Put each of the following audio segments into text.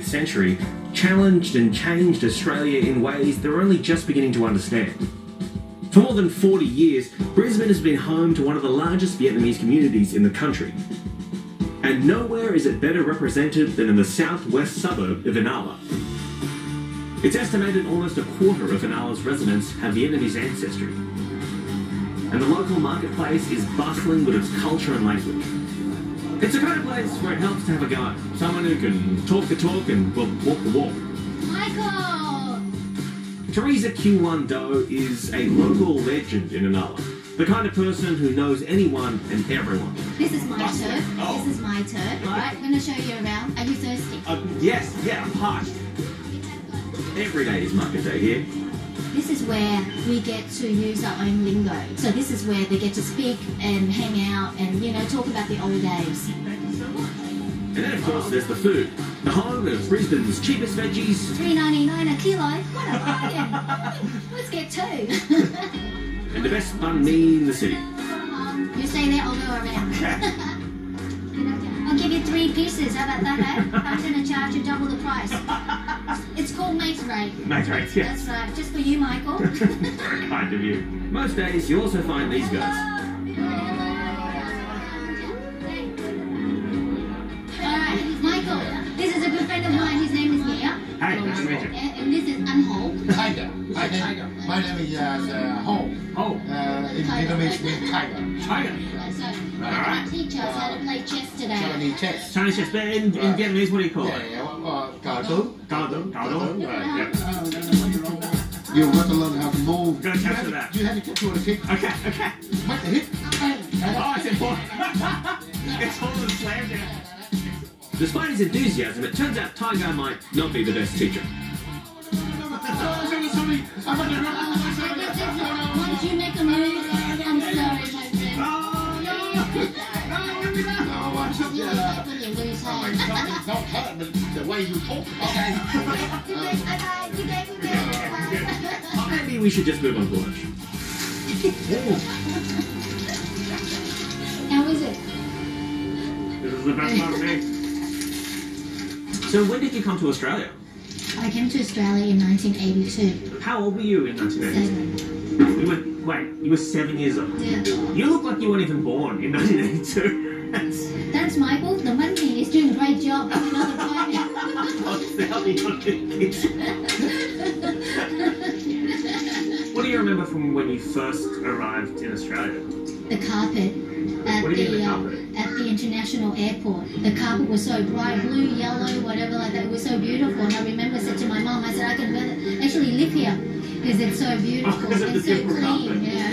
century challenged and changed Australia in ways they're only just beginning to understand. For more than 40 years, Brisbane has been home to one of the largest Vietnamese communities in the country. And nowhere is it better represented than in the southwest suburb of Inala. It's estimated almost a quarter of Inala's residents have Vietnamese ancestry. And the local marketplace is bustling with its culture and language. It's the kind of place where it helps to have a guide, someone who can talk the talk and walk the walk. Michael! Teresa Q1 Do is a local legend in Inala. The kind of person who knows anyone and everyone. This is my turn. Oh. This is my turn. Alright, I'm going to show you around. Are you thirsty? Yes, I'm parched. Every day is market day here. This is where we get to use our own lingo. So this is where they get to speak and hang out and, you know, talk about the old days. And then, of course, there's the food. The home of Brisbane's cheapest veggies. $3.99 a kilo. What a bargain. Let's get two. And the best banh mi in the city. You stay there, I'll go around. Okay. I'll give you 3 pieces. How about that, eh? I'm going to charge you double the price. It's called Mate's Rate. Mate's Rate, yes. That's right. Just for you, Michael. Very kind of you. Most days, you also find these guys. Alright, Michael, this is a good friend of mine. His name is Mia. Hi, nice to meet you. And this is Anho. Tiger. My name is Ho. Oh. In Vietnamese means tiger. Tiger. So, they're going to teach us how to play chess today. Chinese chess. Chinese chess, but in Vietnamese, what do you call it? Cờ tướng. Cao Dung. Right, yep. You've got to learn how to move. Gotta capture that. You have to capture the kick. Okay. Make the hit. Oh, it's important. It's all the slam down. Despite his enthusiasm, it turns out Tiger might not be the best teacher. Sorry. Once you make a move, I'm sorry, my friend. When you lose hand. Not hurt, but the way you talk. Okay. Maybe we should just move on to lunch. How is it? This is the best part of me. So when did you come to Australia? I came to Australia in 1982. How old were you in 1982? 7. You were 7 years old. Yeah. You look like you weren't even born in 1982. That's Michael. The monkey is doing a great job. Another private. What do you remember from when you first arrived in Australia? The carpet at What do you mean, the carpet? At the international airport. The carpet was so bright, blue, yellow, whatever like that. It was so beautiful. And I remember I said to my mom, I said, I can actually live here because it's so beautiful and so clean. Yeah.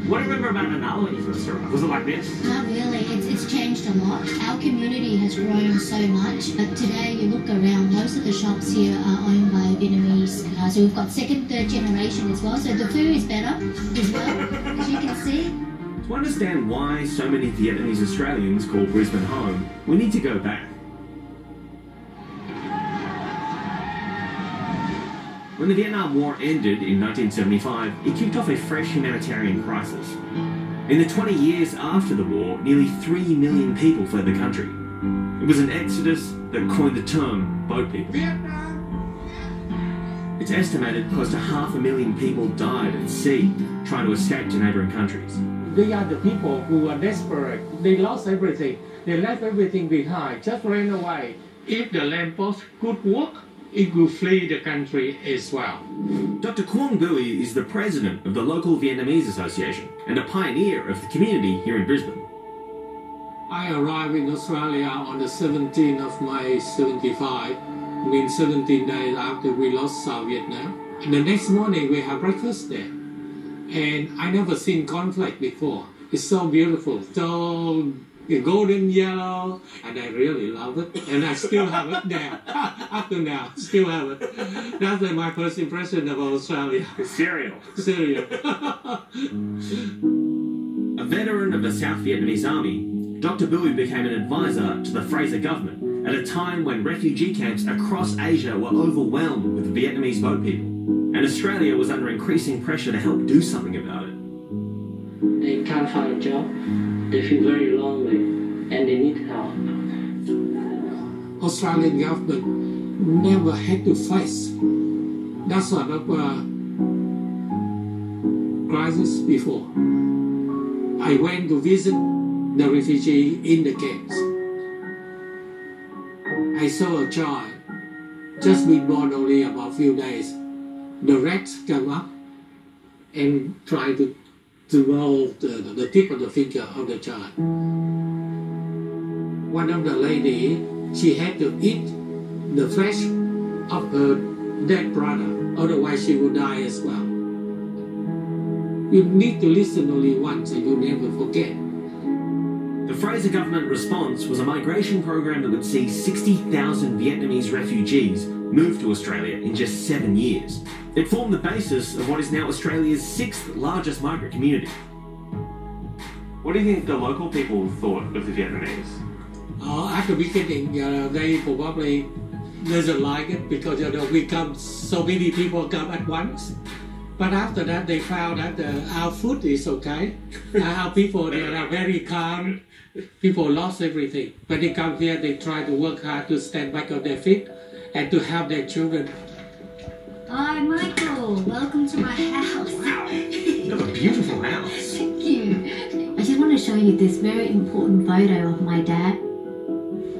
What do you remember about Inala when you first arrived? Was it like this? Not really. It's changed a lot. Our community has grown so much. But today you look around, most of the shops here are owned by Vietnamese. So we've got second, third generation as well. So the food is better as well, as you can see. To understand why so many Vietnamese Australians call Brisbane home, we need to go back. When the Vietnam War ended in 1975, it kicked off a fresh humanitarian crisis. In the 20 years after the war, nearly 3 million people fled the country. It was an exodus that coined the term boat people. It's estimated close to 500,000 people died at sea trying to escape to neighbouring countries. They are the people who are desperate. They lost everything. They left everything behind, just ran away. If the land force could work, it will flee the country as well. Dr. Quang Bui is the president of the local Vietnamese Association and a pioneer of the community here in Brisbane. I arrived in Australia on the 17th of May 75, means 17 days after we lost South Vietnam. And the next morning we have breakfast there. And I never seen conflict before. It's so beautiful, so golden yellow, and I really love it. And I still have it now. Up to now, still have it. That's my first impression of Australia. Cereal. A veteran of the South Vietnamese Army, Dr. Bui became an advisor to the Fraser government at a time when refugee camps across Asia were overwhelmed with Vietnamese boat people, and Australia was under increasing pressure to help do something about it. They can't find a job, they feel very lonely, and they need help. Australian government never had to face that sort of crisis before. I went to visit the refugee in the camps. I saw a child just been born only about a few days. The rats come up and try to roll the tip of the finger of the child. One of the lady, she had to eat the flesh of her dead brother, otherwise she would die as well. You need to listen only once and you'll never forget. The Fraser government response was a migration program that would see 60,000 Vietnamese refugees move to Australia in just 7 years. It formed the basis of what is now Australia's 6th largest migrant community. What do you think the local people thought of the Vietnamese? At the beginning, they probably doesn't like it because we come, so many people come at once. But after that, they found that our food is okay. Our people, they are very calm. People lost everything. When they come here, they try to work hard to stand back on their feet and to help their children. Hi, Michael. Welcome to my house. Wow, you have a beautiful house. Thank you. I just want to show you this very important photo of my dad.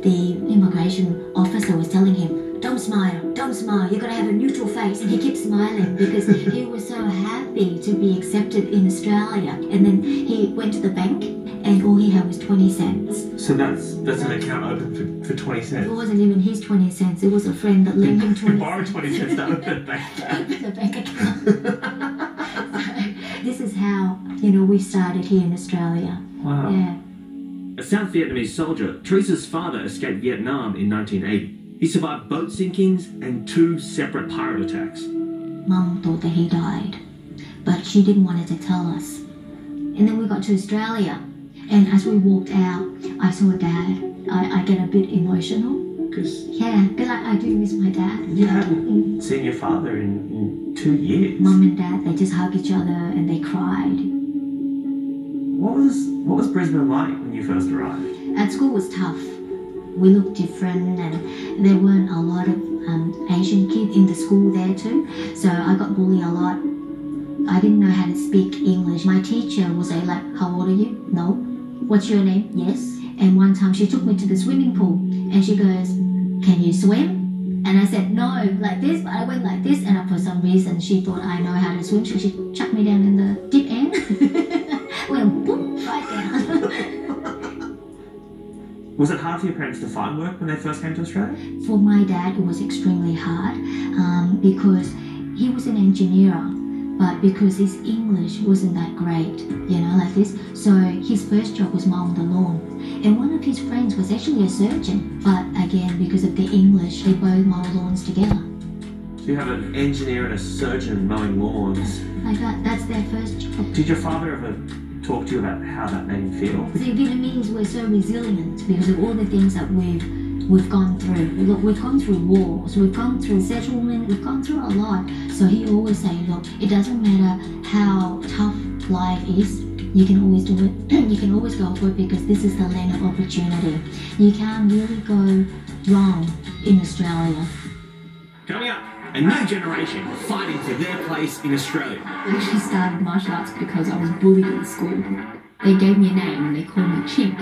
The immigration officer was telling him, don't smile, you've got to have a neutral face. And he kept smiling because he was so happy to be accepted in Australia. And then he went to the bank and all he had was 20 cents. So that's an account open for 20 cents? It wasn't even his 20 cents, it was a friend that lent him 20 cents. Borrow 20 cents down at the bank. The bank account. So, this is how, we started here in Australia. Wow. Yeah. A South Vietnamese soldier, Teresa's father escaped Vietnam in 1980. He survived boat sinkings and 2 separate pirate attacks. Mum thought that he died, but she didn't want to tell us. And then we got to Australia, and as we walked out, I saw Dad. I get a bit emotional. Because I do miss my dad. You hadn't seen your father in 2 years. Mum and Dad, they just hug each other and they cried. What was Brisbane like when you first arrived? At school was tough. We looked different and there weren't a lot of Asian kids in the school there too. So I got bullied a lot. I didn't know how to speak English. My teacher would say like, how old are you? No. What's your name? Yes. And one time she took me to the swimming pool and she goes, can you swim? And I said, no, like this, but I went like this, and for some reason she thought I know how to swim, so she chucked me down in the deep end. Went boom, right down. Was it hard for your parents to find work when they first came to Australia? For my dad, it was extremely hard because he was an engineer, but because his English wasn't that great, like this. So his first job was mowing the lawn. And one of his friends was actually a surgeon, but again, because of the English, they both mow lawns together. So you have an engineer and a surgeon mowing lawns. That's their first job. Did your father ever talk to you about how that made him feel? The Vietnamese were so resilient because of all the things that we've gone through. Look, we've gone through wars, we've gone through settlement, we've gone through a lot. So he always say, look, it doesn't matter how tough life is, you can always do it. You can always go for it because this is the land of opportunity. You can't really go wrong in Australia. Coming up, a new generation fighting for their place in Australia. I actually started martial arts because I was bullied in school. They gave me a name and they called me Chink.